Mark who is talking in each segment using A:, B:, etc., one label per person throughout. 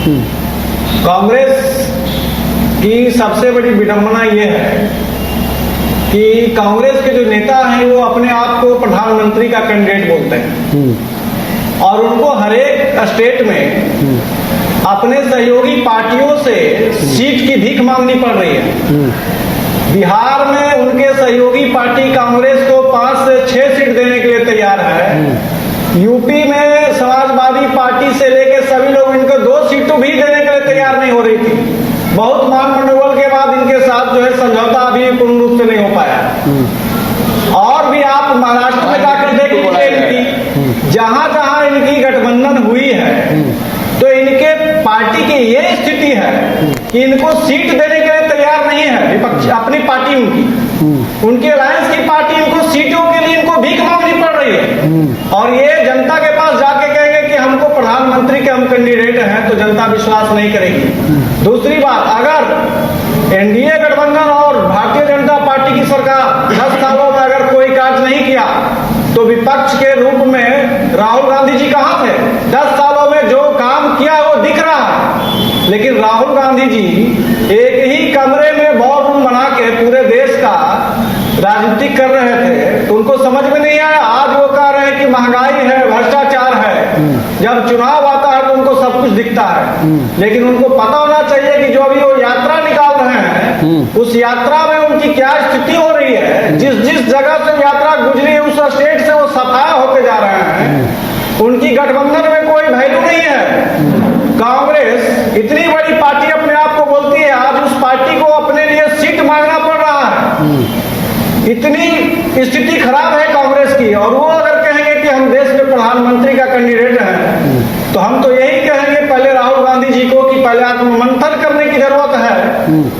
A: कांग्रेस की सबसे बड़ी विडंबना ये है कि कांग्रेस के जो नेता हैं वो अपने आप को प्रधानमंत्री का कैंडिडेट बोलते हैं और उनको हर एक स्टेट में अपने सहयोगी पार्टियों से सीट की भीख मांगनी पड़ रही है। बिहार में उनके सहयोगी पार्टी कांग्रेस को 5 से 6 सीट देने के लिए तैयार है। यूपी में समाजवादी पार्टी से लेकर सभी लोग इनको 2 सीटों भी देने के लिए तैयार नहीं हो रही थी। बहुत मान मनोबल के बाद इनके साथ जो है समझौता अभी पूर्ण रूप से नहीं हो पाया। और भी आप महाराष्ट्र में जाकर देख लीजिए, इनकी जहां जहां इनकी गठबंधन हुई है तो इनके पार्टी की ये स्थिति है कि इनको सीट देने के लिए तैयार नहीं है विपक्ष, अपनी पार्टी उनकी अलायंस की पार्टी इनको सीटों के लिए इनको भीख मांगनी पड़ रही है। और ये जनता के पास जाके कहेंगे कि हमको प्रधानमंत्री के हम कैंडिडेट हैं तो जनता विश्वास नहीं करेगी। दूसरी बात, अगर एनडीए गठबंधन और भारतीय जनता पार्टी की सरकार 10 सालों में अगर कोई कार्य नहीं किया तो विपक्ष के रूप में राहुल गांधी जी कहां थे? 10 सालों में जो काम किया वो दिख रहा है, लेकिन राहुल गांधी जी एक ही कमरे में वॉर रूम बना के पूरे देश का राजनीति कर रहे थे तो उनको समझ में नहीं आया। आज वो कह रहे हैं कि महंगाई है, भ्रष्टाचार है। जब चुनाव आता है तो उनको सब कुछ दिखता है, लेकिन उनको पता होना चाहिए कि जो अभी वो यात्रा निकाल रहे हैं उस यात्रा में उनकी क्या स्थिति हो रही है। जिस जिस जगह से यात्रा गुजरी है उस स्टेट से वो सफाया होके जा रहे हैं। उनकी गठबंधन में कोई वैल्यू नहीं है। कांग्रेस इतनी बड़ी पार्टी अपने आप को बोलती है, आज उस पार्टी को अपने लिए सीट मांगना पड़ रहा है। इतनी स्थिति खराब है कांग्रेस की। और वो अगर कहेंगे कि हम देश में प्रधानमंत्री का कैंडिडेट हैं तो हम तो यही कहेंगे पहले राहुल गांधी जी को कि पहले आत्ममंथन करने की जरूरत है।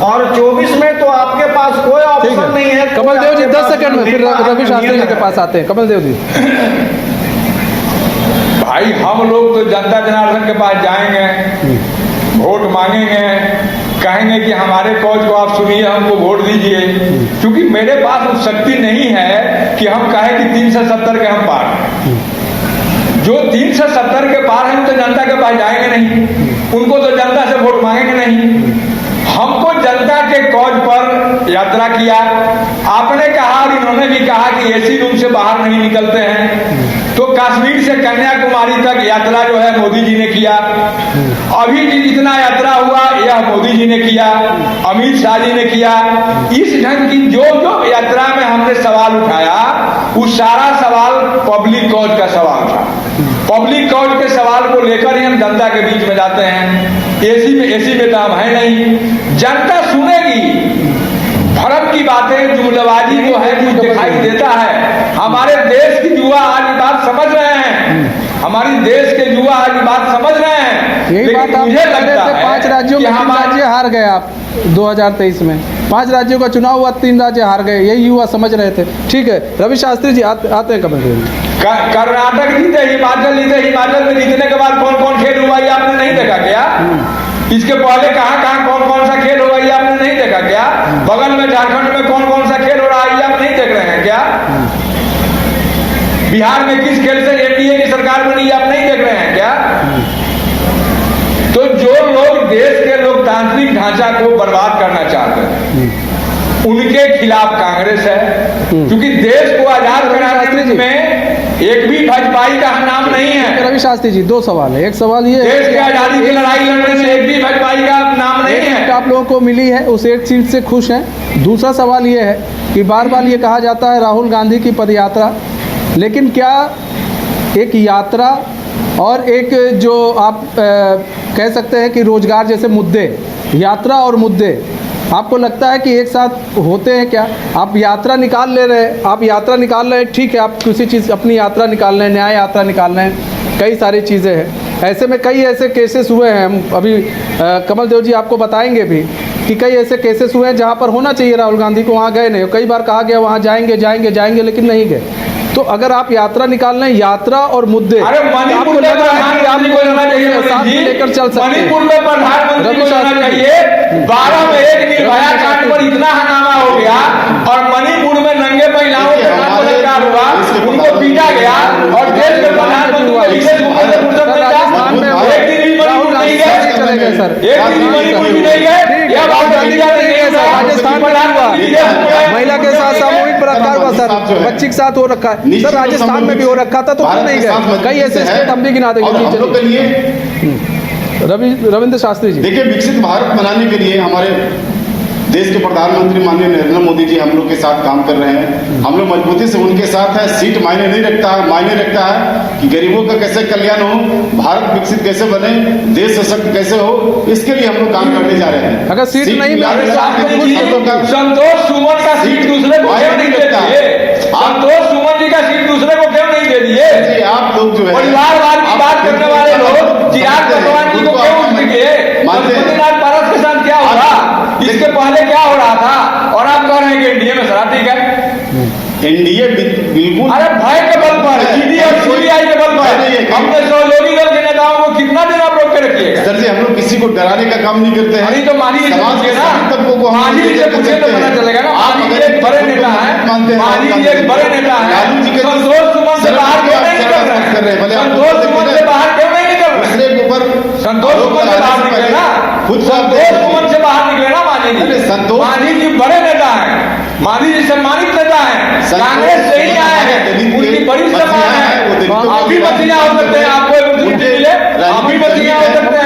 A: और 24 में तो आपके पास कोई ऑप्शन नहीं है।
B: कमल देव जी 10 सेकंड में, फिर रवि शास्त्री जी के पास आते हैं। कमल देव जी।
C: भाई हम लोग तो जनता जनार्दन के पास जाएंगे, वोट मांगेंगे, कहेंगे कि हमारे कौज को आप सुनिए, हमको वोट दीजिए, क्योंकि मेरे पास उस शक्ति नहीं है कि हम कहें कि 370 के हम पार हैं। जो 370 के पार हैं तो जनता के पास जाएंगे नहीं, उनको तो जनता से वोट मांगेंगे नहीं। हमको जनता के कौज पर यात्रा किया। आपने कहा और इन्होंने भी कहा कि एसी रूम से बाहर नहीं निकलते हैं, तो कश्मीर से कन्याकुमारी तक यात्रा जो है मोदी जी ने किया। अभी जितना यात्रा हुआ यह मोदी जी ने किया, अमित शाह जी ने किया। इस ढंग की जो जो यात्रा में हमने सवाल उठाया उस सारा सवाल पब्लिक कॉज का सवाल था। पब्लिक कॉज के सवाल को लेकर ही हम जनता के बीच में जाते हैं। एसी में तो हम है नहीं, जनता सुनेगी। धर्म की बातें, जुमलेबाजी जो है कुछ दिखाई देता है। हमारे देश की युवा आज ये बात समझ रहे हैं, हमारी देश के युवा आज ये बात समझ रहे हैं।
B: यही बात मुझे लगता है 5 राज्यों में 3 राज्य हार गए आप 2023 में। 5 राज्यों का चुनाव हुआ, 3 राज्य हार गए, यही युवा समझ रहे थे। ठीक है, रवि शास्त्री जी आते हैं कमल देव।
C: कर्नाटक जीते, हिमाचल जीते, हिमाचल में जीतने के बाद कौन कौन खेल हुआ ये आपने नहीं देखा क्या? इसके पहले कहां कहां कौन कौन सा खेल होगा ये आपने नहीं देखा क्या? बगल में झारखंड में कौन कौन सा खेल हो रहा है ये आप नहीं देख रहे हैं क्या? बिहार में किस खेल से एनडीए की सरकार बनी आप नहीं देख रहे हैं क्या? तो जो लोग देश के लोकतांत्रिक ढांचा को बर्बाद करना चाहते हैं उनके खिलाफ कांग्रेस है, क्योंकि देश को आजाद कराने में एक भी भाजपाई का नाम नहीं है।
B: रवि शास्त्री जी 2 सवाल है। एक सवाल ये,
C: देश की आजादी की लड़ाई लड़ने में एक भी भाजपाई का नाम नहीं है।
B: आप लोगों को मिली है, उस एक सीट से खुश हैं। दूसरा सवाल ये है कि बार बार ये कहा जाता है राहुल गांधी की पदयात्रा, लेकिन क्या एक यात्रा और एक जो आप कह सकते हैं कि रोजगार जैसे मुद्दे, यात्रा और मुद्दे, आपको लगता है कि एक साथ होते हैं क्या? आप यात्रा निकाल ले रहे हैं, आप यात्रा निकाल रहे हैं, ठीक है, आप किसी चीज़ अपनी यात्रा निकाल रहे हैं, न्याय यात्रा निकाल रहे हैं, कई सारी चीज़ें हैं। ऐसे में कई ऐसे केसेस हुए हैं, हम अभी कमल देव जी आपको बताएंगे भी कि कई ऐसे केसेस हुए हैं जहाँ पर होना चाहिए राहुल गांधी को, वहाँ गए नहीं। कई बार कहा गया वहाँ जाएंगे जाएंगे जाएंगे, लेकिन नहीं गए। तो अगर आप यात्रा निकाल रहे हैं, यात्रा और मुद्दे,
C: अरे मणिपुर में प्रधानमंत्री को जाना चाहिए,
B: लेकर चल सकते हैं।
C: मणिपुर में प्रधानमंत्री को जाना चाहिए। 12 में एक निर्भया कांड पर इतना हंगामा हो गया और मणिपुर में नंगे महिलाओं के साथ बलात्कार हुआ, उनको पीटा गया और देश के प्रधानमंत्री को विशेष रूप से फुर्सत नहीं था। एक दिन भी मणिपुर नहीं गए।
B: सर।
C: एक दिन मणिपुर भी नहीं गए।
B: ठीक
C: यह बात गांधी का नहीं है सर।
B: राजस्थान में हुआ, महिला के साथ सामूहिक बलात्कार हुआ सर, बच्ची के साथ हो रखा है सर, राजस्थान में भी हो रखा था, तो क्यों नहीं गए? कई ऐसे स्टेट हम भी गिना देंगे। रविंद्र शास्त्री जी,
D: देखिए, विकसित भारत बनाने के लिए हमारे देश के प्रधानमंत्री माननीय नरेंद्र मोदी जी हम लोग के साथ काम कर रहे हैं। हम लोग मजबूती से उनके साथ है। सीट मायने नहीं रखता है, मायने रखता है कि गरीबों का कैसे कल्याण हो, भारत विकसित कैसे बने, देश सशक्त कैसे हो, इसके लिए हम लोग काम करने जा रहे हैं।
B: अगर सीट नहीं मिले तो
C: संतोष सुमन का सीट दूसरे को क्यों नहीं दे दिए? संतोष सुमन जी का सीट दूसरे को क्यों नहीं दे दिए?
D: आप लोग जो है
C: परिवारवाद की बात करने वाले लोग चिराग पासवान जी को क्यों उसने किए? पशुपतिनाथ पारस के साथ क्या हुआ? इसके पहले क्या हो रहा था? और आप कह रहे हैं कि एनडीए में सर ठीक है।
D: एनडीए बिल्कुल,
C: अरे भय के बल पर, ईडी और सीबीआई के बल पर हमने सहयोगी दल के नेताओं को कितना दिन आप रोक के रखिएगा?
D: सर जी, हम लोग किसी को डराने का काम नहीं करते हैं।
C: अरे तो मांझी जी से पूछिए ना, मांझी जी से पूछिए तो पता चलेगा ना। मांझी जी एक बड़े नेता है, मांझी जी एक बड़े नेता है। संतोष सुमन से बाहर क्यों नहीं निकल रहे? संतोष सुमन से बाहर क्यों नहीं निकल रहे? संतोष सुमन से बाहर निकले ना, संतोष सुमन से बाहर निकले ना मांझी जी। मांझी जी बड़े नेता है, मांझी जी सम्मानित नेता है, कांग्रेस से ही आए हैं, उनकी बड़ी सम्मान है। अभी मछलियां हो सकते हैं, आपको अभी मछलियां हो सकते हैं।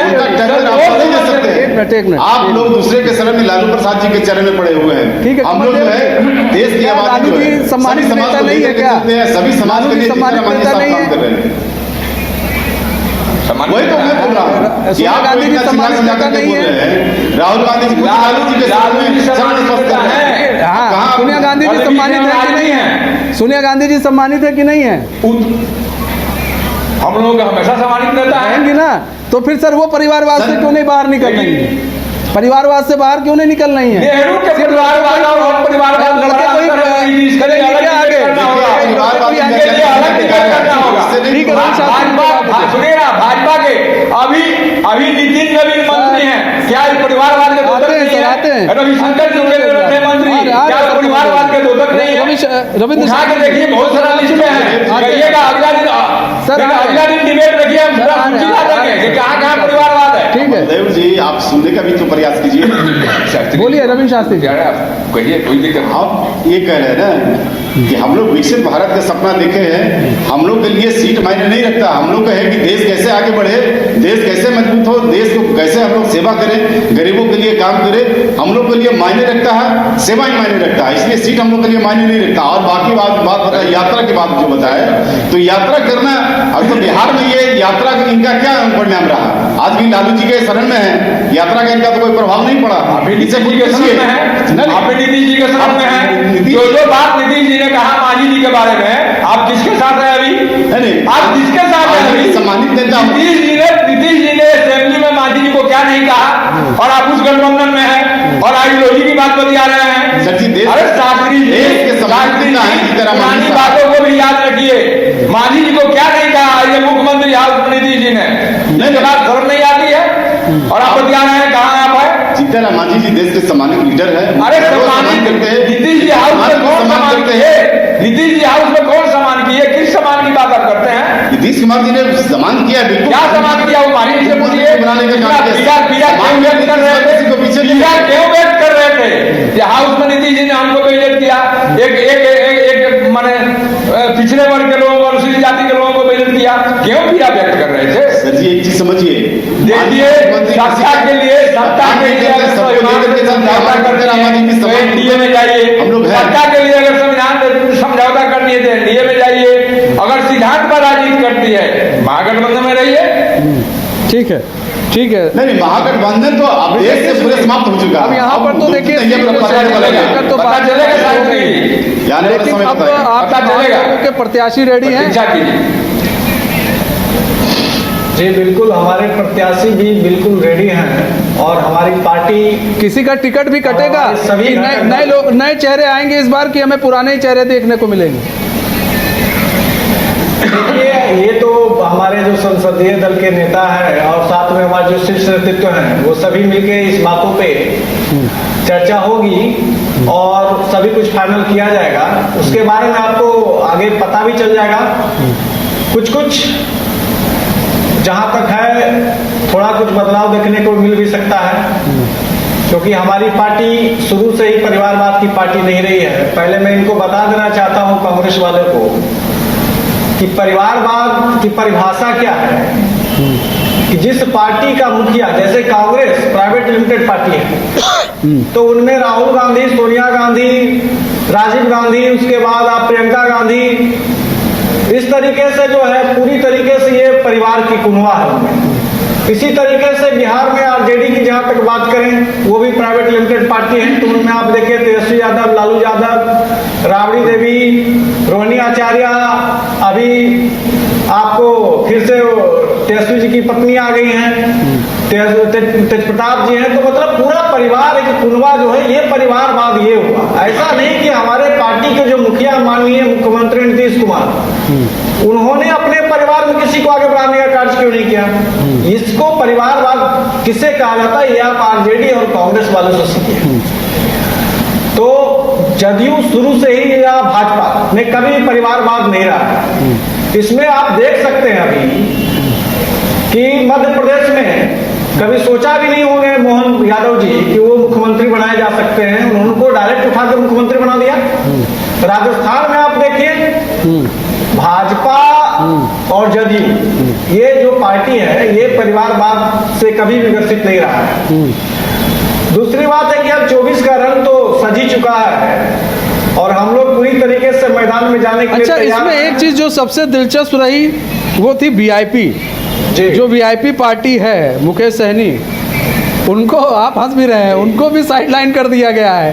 B: एक मिनट,
D: आप लोग दूसरे के शरण में लालू प्रसाद जी के चरण में पड़े हुए हैं।
B: ठीक है,
D: हम लोग जो है देश की आबादी जो है
B: सम्मानित नेता नहीं है क्या?
D: सभी समाज के लिए
B: सम्मानित नेता नहीं
D: काम कर रहे हैं। वही तो मैं बोल रहा हूँ।
B: सोनिया गांधी जी सम्मानित नेता नहीं है।
D: राहुल गांधी जी,
C: लालू जी सम्मानित नेता है।
B: हाँ, सोनिया गांधी जी सम्मानित है कि नहीं है? सोनिया गांधी जी सम्मानित है कि नहीं है?
C: हम लोग हमेशा सम्मानित नेता है
B: रहेंगी ना, तो फिर सर वो परिवारवाद से क्यों नहीं बाहर निकल रही है? परिवारवाद से बाहर क्यों नहीं निकल रही है?
C: नेहरू के परिवारवाद और हम परिवारवाद
B: लड़के को ही
C: ठीक है। सुनिए ना, भाजपा के अभी नितिन नवीन मंत्री हैं, क्या परिवारवाद के दोषक नहीं है? रविशंकर जी के मंत्री क्या परिवारवाद के दोषक नहीं है?
B: रविंद्र
C: उठा के देखिए, बहुत सारा लिस्ट में है। कहिएगा अगला दिन डिबेट रखिए, हम पूरा सूची ला देंगे कि कहाँ परिवारवाद है।
B: ठीक है
D: देव जी, आप सुनने का भी तो प्रयास कीजिए।
B: बोलिए रविंद्र शास्त्री जी।
C: कहिए, कोई दिक्कत।
D: आप ये कह रहे हैं ना कि हम लोग विकसित भारत का सपना देखे हैं। हम लोग के लिए सीट मायने नहीं रखता। हम लोग कहे कि देश कैसे आगे बढ़े, देश कैसे मजबूत हो, देश को कैसे हम लोग सेवा करें, गरीबों के लिए काम करें। हम लोग के लिए मायने रखता है, सेवा ही मायने रखता है, इसलिए सीट हम लोग के लिए मायने नहीं रखता। और बाकी बात बताए, यात्रा की बात जो बताए, तो यात्रा करना, अब तो बिहार में ये यात्रा इनका क्या परिणाम रहा? आज भी लालू जी के शरण में है, यात्रा का इनका तो कोई प्रभाव नहीं पड़ा।
C: नीतीश जी के शरण में है, जो बात नीतीश जी ने कहा मांझी जी के बारे में, आप किसके साथ है अभी? आप किसके साथ है अभी?
D: सम्मानित नेता
C: नीतीश जी ने असेंबली में मांझी जी को क्या नहीं कहा, और आप उस गठबंधन में हैं और आइडियोलॉजी की बात बतिया रहे हैं। अरे शास्त्री जी, पुरानी बातों को भी याद रखिए। मांझी जी को क्या नहीं कहा ये मुख्यमंत्री हाउस नीतीश जी ने? बात खबर नहीं आती है और आप बतिया रहे हैं, कहाँ आप है?
D: जीतन मांझी जी देश के सम्मानित लीडर है।
C: अरे सम्मानित करते हैं नीतीश जी हाउस में कौन सम्मान किए? नीतीश जी हाउस में कौन सम्मान किए? किस सम्मान की बात आप करते हैं?
D: नीतीश कुमार जी ने सम्मान किया, बिल्कुल।
C: क्या सम्मान किया? वो मारी से पूछिए।
D: बनाने का काम
C: किया क्यों व्यक्त कर रहे थे? क्यों व्यक्त कर रहे थे? हाउस में नीतीश जी ने हमको बेइज्जत किया, एक माने पिछड़े वर्ग के लोगों को, अनुसूचित जाति के लोगों को बेइज्जत किया, क्यों पीड़ा व्यक्त कर रहे थे?
D: सर जी, एक चीज समझिए,
C: देखिए, सत्ता के लिए एनडीए में जाइए।
D: हम लोग
C: सत्ता के लिए अगर संविधान समझौता करनी है तो एनडीए में जाइए। अगर सिद्धांत पर राजनीति करती है, महागठबंधन में रहिए।
B: ठीक है, ठीक है।
D: नहीं, महागठबंधन तो अब देश से पूरे समाप्त हो चुका है।
B: अब यहाँ पर तो देखिए,
C: तो पता चलेगा,
B: लेकिन अब आपके प्रत्याशी रेडी हैं?
A: जी बिल्कुल, हमारे प्रत्याशी भी बिल्कुल रेडी हैं और हमारी पार्टी।
B: किसी का टिकट भी कटेगा?
A: सभी
B: नए लोग, नए चेहरे आएंगे इस बार, कि हमें पुराने ही चेहरे देखने को मिलेंगे?
A: देखिए, ये तो हमारे जो संसदीय दल के नेता हैं और साथ में हमारे जो शीर्ष नेतृत्व हैं, वो सभी मिलके इस बातों पे चर्चा होगी और सभी कुछ फाइनल किया जाएगा। उसके बारे में आपको आगे पता भी चल जाएगा। कुछ जहां तक है थोड़ा कुछ बदलाव देखने को मिल भी सकता है, क्योंकि हमारी पार्टी शुरू से ही परिवारवाद की पार्टी नहीं रही है। पहले मैं इनको बता देना चाहता हूं कांग्रेस वाले को कि परिवारवाद की परिभाषा क्या है, कि जिस पार्टी का मुखिया, जैसे कांग्रेस प्राइवेट लिमिटेड पार्टी है, तो उनमें राहुल गांधी, सोनिया गांधी, राजीव गांधी, उसके बाद आप प्रियंका गांधी, इस तरीके से जो है पूरी तरीके से ये परिवार की कुनवा है उनमें। इसी तरीके से बिहार में आरजेडी की जहां तक बात करें, वो भी प्राइवेट लिमिटेड पार्टी है, तो उनमें आप देखिए तेजस्वी यादव, लालू यादव, राबड़ी देवी, रोहिणी आचार्य, अभी आपको फिर से तेजस्वी जी की पत्नी आ गई हैं, तेज प्रताप जी हैं। तो मतलब पूरा परिवार एक कुनवा जो है, ये परिवारवाद ये हुआ। ऐसा नहीं कि हमारे पार्टी के जो मुखिया माननीय मुख्यमंत्री नीतीश कुमार, उन्होंने अपने परिवार में किसी को आगे बढ़ाने का कार्य क्यों नहीं किया। इसको परिवारवाद किसे कहा जाता है, ये आप आरजेडी और कांग्रेस वालों से सीखिए। तो जदयू शुरू से ही या भाजपा ने कभी परिवारवाद नहीं रहा है। इसमें आप देख सकते हैं अभी कि मध्य प्रदेश में कभी सोचा भी नहीं होंगे मोहन यादव जी कि वो मुख्यमंत्री बनाए जा सकते हैं, उनको डायरेक्ट उठाकर मुख्यमंत्री बना दिया। राजस्थान में आप देखिए भाजपा और जदयू, ये जो पार्टी है ये परिवारवाद से कभी विकसित नहीं रहा है। दूसरी बात है कि अब 24 का रंग तो सज ही चुका है और हम लोग पूरी तरीके से मैदान में जाने के लिए तैयार
B: इसमें एक चीज जो सबसे दिलचस्प रही वो थी वीआईपी। जो वीआईपी पार्टी है मुकेश सहनी, उनको आप हंस भी रहे हैं, उनको भी साइडलाइन कर दिया गया है।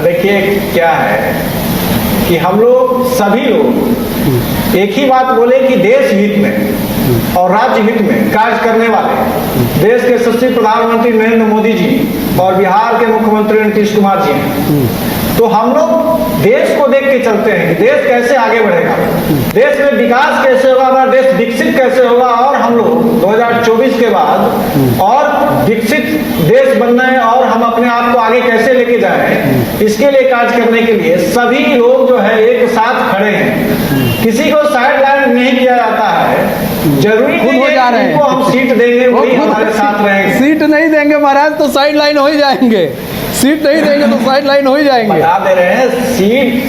A: देखिए क्या है कि हम लोग सभी लोग एक ही बात बोले कि देश हित में और राज्य हित में कार्य करने वाले देश के यशस्वी प्रधानमंत्री नरेंद्र मोदी जी और बिहार के मुख्यमंत्री नीतीश कुमार जी हैं। तो हम लोग देश को देख के चलते हैं कि देश कैसे आगे बढ़ेगा, देश में विकास कैसे होगा, हमारा देश विकसित कैसे होगा, और हम लोग 2024 के बाद और विकसित देश बनना है और हम अपने आप को आगे कैसे लेके जाएं, इसके लिए कार्य करने के लिए सभी लोग जो है एक साथ खड़े हैं। किसी को साइड लाइन नहीं किया जाता है। जरूरी नहीं
B: हो जा रहे हैं,
A: हम सीट देंगे वही हमारे साथ रहेंगे।
B: सीट नहीं देंगे महाराज तो साइड लाइन हो ही जाएंगे, सीट नहीं देंगे तो साइड लाइन हो ही जाएंगे।
A: बता दे रहे हैं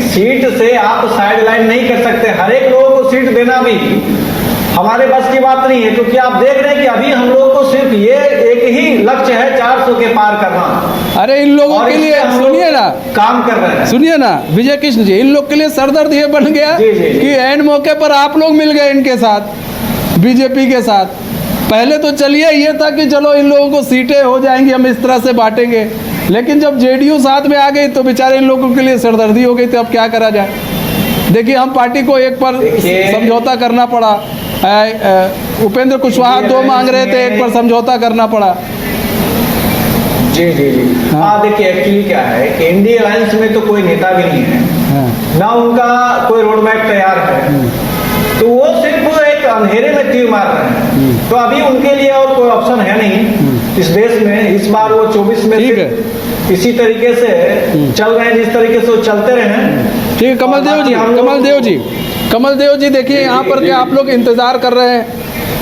A: सीट से आप साइड लाइन नहीं कर सकते। हर एक लोगों को सीट देना भी हमारे बस की बात नहीं है, क्योंकि आप देख रहे हैं कि अभी हम लोग को सिर्फ ये एक ही लक्ष्य है 400 के पार करना।
B: अरे इन लोगों के लिए सुनिए ना,
A: काम कर रहे हैं,
B: सुनिए ना विजय कृष्ण जी, इन लोग के लिए सरदर्द ये बन गया कि एंड मौके पर आप लोग मिल गए इनके साथ, बीजेपी के साथ। पहले तो चलिए ये था कि चलो इन लोगों को सीटें हो जाएंगी, हम इस तरह से बांटेंगे, लेकिन जब जेडीयू साथ में आ गई तो बेचारे इन लोगों के लिए सरदर्दी हो गई। तो अब क्या करा जाए। देखिए हम पार्टी को एक पर समझौता करना पड़ा, उपेंद्र कुशवाहा 2 मांग रहे थे, एक पर समझौता करना पड़ा।
A: जी जी जी हाँ, देखिए एक्चुअली क्या है कि इंडिया अलायंस में तो कोई नेता भी नहीं है, ना उनका कोई रोड मैप तैयार है, तो वो सिर्फ एक अंधेरे में तीर मार रहे हैं। तो अभी उनके लिए और कोई ऑप्शन है नहीं इस देश में। इस बार वो 24 में इसी तरीके से चल रहे हैं जिस तरीके से वो चलते रहे हैं।
B: ठीक है कमल देव जी देखिए यहाँ पर क्या आप लोग इंतजार कर रहे हैं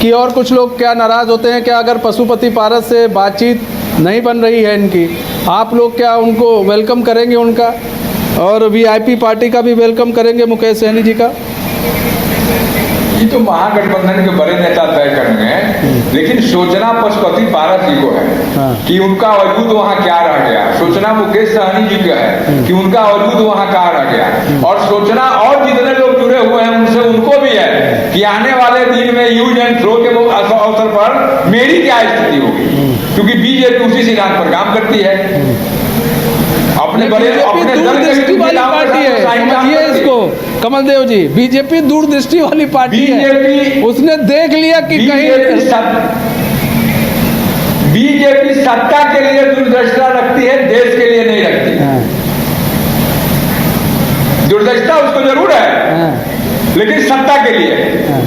B: कि और कुछ लोग क्या नाराज होते हैं क्या अगर पशुपति पारस से बातचीत नहीं बन रही है इनकी, आप लोग क्या उनको वेलकम करेंगे उनका, और वीआईपी पार्टी का भी वेलकम करेंगे मुकेश सहनी जी का?
C: ये तो महागठबंधन के बड़े नेता तय करेंगे, लेकिन सोचना पशुपति पारस जी को है कि उनका वजूद वहाँ क्या रह गया। सोचना मुकेश सहनी जी का है कि उनका वजूद वहाँ क्या रह गया, और सोचना और जितने लोग जुड़े हुए हैं उनसे उनको भी है कि आने वाले दिन में यूज एंड थ्रो के अवसर पर मेरी क्या स्थिति होगी, क्योंकि बीजेपी उसी सिद्धांत पर काम करती है। अपने बड़े अपने
B: दूरदृष्टि वाली पार्टी है, समझिए इसको कमल देव जी, बीजेपी दूरदृष्टि वाली पार्टी है। उसने देख लिया कि कहीं
C: बीजेपी सत्ता के लिए दूरदृष्टा रखती है, देश के लिए नहीं रखती। दूरदृष्टा उसको जरूर है, लेकिन सत्ता के लिए,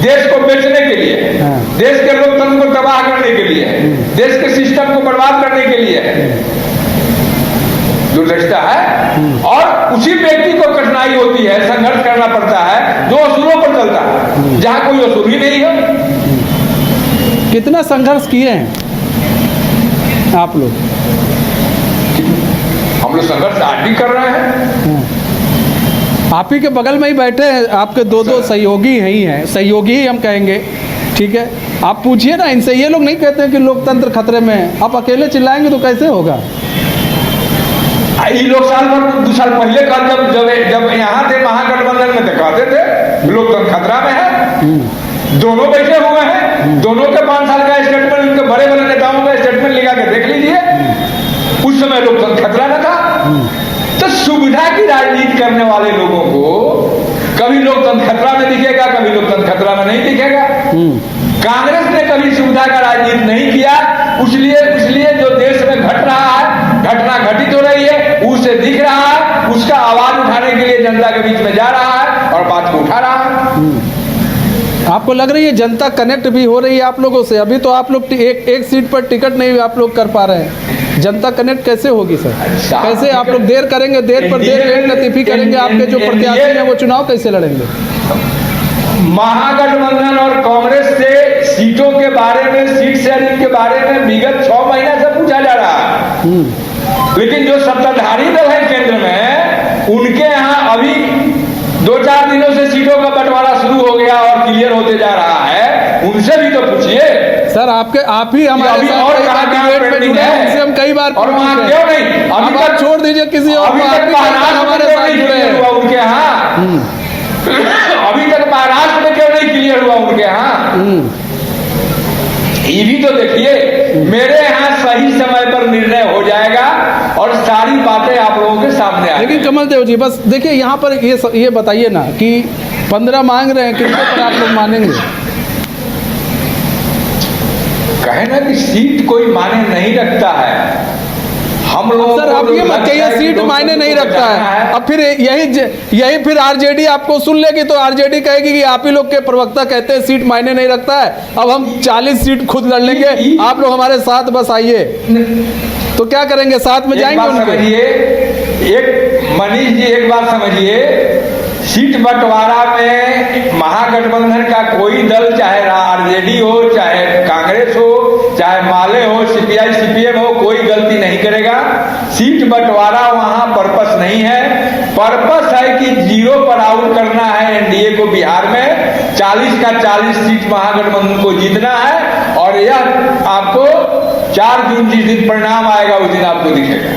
C: देश को बेचने के लिए, देश के लोकतंत्र को तबाह करने के लिए, देश के सिस्टम को बर्बाद करने के लिए दूरदृष्टा है। और उसी व्यक्ति को कठिनाई होती है, संघर्ष करना पड़ता है जो असूलों पर चलता है। जहां कोई वसूली नहीं है।
B: कितना संघर्ष किए हैं आप लोग?
C: हम लोग संघर्ष आज भी कर रहे हैं।
B: आप ही के बगल में ही बैठे हैं, आपके दो सहयोगी ही हैं, सहयोगी ही हम कहेंगे, ठीक है। आप पूछिए ना इनसे, ये लोग नहीं कहते हैं कि लोकतंत्र खतरे में है। आप अकेले चिल्लाएंगे तो कैसे होगा?
C: ये लोग साल भर 2 साल पहले का जब यहाँ थे महागठबंधन में तो कहते थे लोकतंत्र खतरा में है। दोनों बैठे हुए हैं, दोनों के 5 साल का स्टेटमेंट, उनके बड़े बड़े नेताओं का स्टेटमेंट लिखा के देख लीजिए। उस समय लोकतंत्र खतरा न था। तो सुविधा की राजनीति करने वाले लोगों को कभी लोकतंत्र खतरा में दिखेगा, कभी लोकतंत्र खतरा में नहीं दिखेगा। कांग्रेस ने कभी सुविधा का राजनीति नहीं किया, इसलिए जो देश में घट रहा है, घटना घटित हो रही है, उसे दिख रहा है, उसका आवाज उठाने के लिए जनता के बीच में जा रहा है और बात को उठा रहा है।
B: आपको लग रही है जनता कनेक्ट भी हो रही है आप लोगों से? अभी तो आप लोग एक सीट पर टिकट नहीं आप लोग कर पा रहे हैं, जनता कनेक्ट कैसे होगी सर? कैसे आप लोग देर करेंगे, देर पर देर लतीफी करेंगे? आपके जो प्रत्याशी हैं वो चुनाव कैसे लड़ेंगे?
C: महागठबंधन और कांग्रेस से सीटों के बारे में, सीट शेयरिंग के बारे में विगत 6 महीना से पूछा जा रहा है। लेकिन जो सत्ताधारी दल है केंद्र में, उनके यहाँ अभी 2-4 दिनों से सीटों का बंटवारा शुरू हो गया और क्लियर होते जा रहा है। उनसे भी तो पूछिए
B: सर। आप ही हमारे साथ
C: और कहाँ
B: डिबेट में जुड़े हैं, उनसे हम कई बार
C: और वहाँ क्यों नहीं? अभी तक
B: छोड़ दीजिए किसी और को, हमारे साथ जुड़े हैं
C: उनके यहाँ। अभी तक महाराष्ट्र में क्यों नहीं क्लियर हुआ उनके यहाँ? ये भी तो देखिए। मेरे यहाँ सही समय पर निर्णय हो जाएगा और सारी बातें आप लोगों के सामने आएंगी।
B: लेकिन कमल देव जी, बस देखिए यहाँ पर ये बताइए ना कि 15 मांग रहे हैं, किसके पर आप लोग मानेंगे?
C: कहे ना कि सीट कोई माने नहीं रखता है। हम लोग
B: सर आप ये मत कहिए सीट मायने नहीं रखता है। अब फिर यही फिर आरजेडी आपको सुन लेगी तो आरजेडी कहेगी कि आप ही लोग के प्रवक्ता कहते हैं सीट मायने नहीं रखता है, अब हम 40 सीट खुद लड़ लेंगे, आप लोग हमारे साथ बस आइए। तो क्या करेंगे, साथ में जाएंगे उनके?
C: मनीष जी एक बात समझिए, सीट बंटवारा में महागठबंधन का कोई दल, चाहे आरजेडी हो, चाहे कांग्रेस हो, चाहे माले हो, सीपीआई सीपीएम हो, कोई गलती नहीं करेगा। सीट बंटवारा वहां पर्पस नहीं है। पर्पस है कि 0 पर आउट करना है एनडीए को बिहार में। 40 का 40 सीट महागठबंधन को जीतना है और यह आपको 4 जून जिस दिन परिणाम आएगा उस दिन आपको दिखेगा।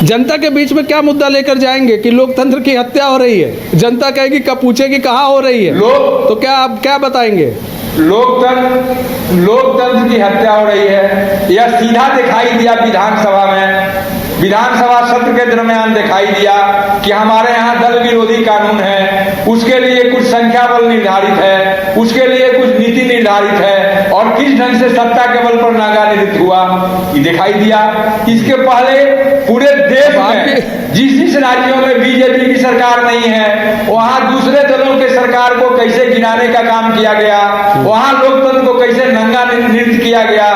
B: जनता के बीच में क्या मुद्दा लेकर जाएंगे कि लोकतंत्र की हत्या हो रही है? जनता कहेगी, कब पूछेगी कहाँ हो रही है, तो क्या आप क्या बताएंगे?
C: लोकतंत्र की हत्या हो रही है, यह सीधा दिखाई दिया विधानसभा में। विधानसभा सत्र के दरमियान दिखाई दिया कि हमारे यहाँ दल विरोधी कानून है, उसके लिए कुछ संख्या बल निर्धारित है, उसके लिए कुछ नीति निर्धारित है और किस ढंग से सत्ता के बल पर नागा निर्मित हुआ ये दिखाई दिया। इसके पहले पूरे देश में जिस राज्यों में बीजेपी की सरकार नहीं है वहां दूसरे दलों के सरकार को कैसे गिराने का काम किया गया, वहां लोकतंत्र को कैसे नंगा नृत्य किया गया।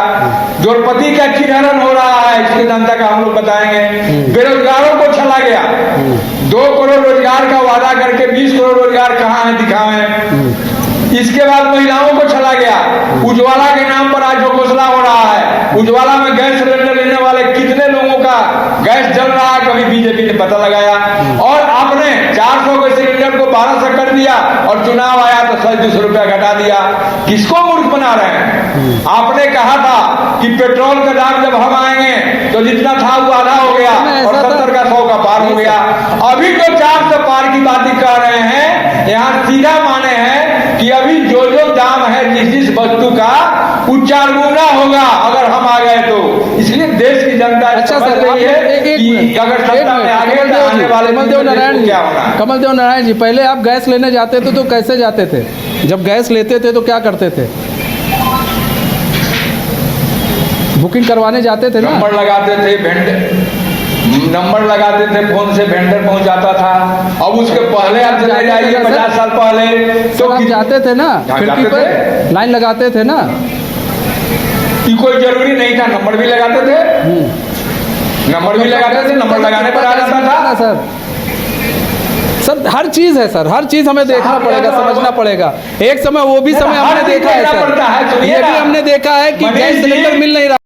C: द्रौपदी का किरण हो रहा है, इसकी जनता का हम लोग बताएंगे। बेरोजगारों को छला गया, 2 करोड़ रोजगार का वादा करके 20 करोड़ रोजगार कहाँ है दिखाएं। इसके बाद महिलाओं को छला गया, उज्ज्वला के नाम पर आज जो घोषणा हो रहा है, उज्ज्वला में गैस सिलेंडर लेने वाले कितने लोगों का गैस जल रहा है कभी बीजेपी ने पता लगाया। और आपने 400 के सिलेंडर को 1200 कर दिया और चुनाव आया तो 100-200 रुपया घटा दिया। किसको मूर्ख बना रहे हैं? आपने कहा था कि पेट्रोल का दाम जब हम आएंगे तो जितना था वो आधा हो गया और 70 का 100 का पार हो गया। अभी तो 400 पार की बातें कर रहे हैं। यहाँ सीधा माने हैं कि अभी जो दाम है जिस वस्तु का वो 4 गुना होगा अगर हम आ गए तो। इसलिए देश की जनता समझ रही है कि अगर सत्ता में आ गए तो आने वाले
B: कमल देव नारायण जी, पहले आप गैस लेने जाते थे तो कैसे जाते थे? जब गैस लेते थे तो क्या करते थे? बुकिंग करवाने जाते थे ना,
C: नंबर लगाते थे, नंबर लगाते थे, फोन से वेंडर पहुंचाता था। अब उसके पहले आप चले जाइए 50 साल पहले तो
B: आप जाते थे ना, खिड़की पर लाइन लगाते थे ना,
C: कोई जरूरी नहीं था, नंबर भी लगाते थे, नंबर भी लगाते थे, नंबर लगाने पर आ जाता था।
B: सर हर चीज़ है सर, हर चीज़ हमें देखना पड़ेगा, समझना पड़ेगा। एक समय वो भी समय हमने देखा है सर, ये भी हमने देखा है कि गैस सिलेंडर मिल नहीं रहा।